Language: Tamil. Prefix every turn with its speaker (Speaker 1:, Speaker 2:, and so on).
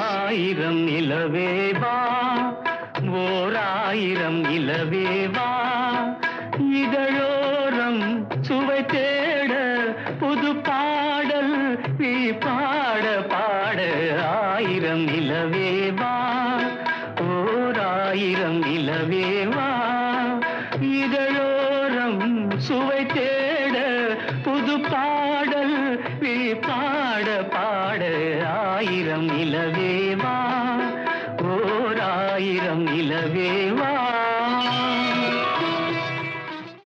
Speaker 1: ஆயிரம் நிலவேவா ஓர் ஆயிரம் நிலவேவா இதழோரம் சுவை தேட புது பாடல் நீ பாட பாட ஆயிரம் நிலவேவா ஓர் ஆயிரம் நிலவேவா இதழோரம் சுவை தேட புது பாடல் நீ பாட பாட ஆயிரம் நிலவே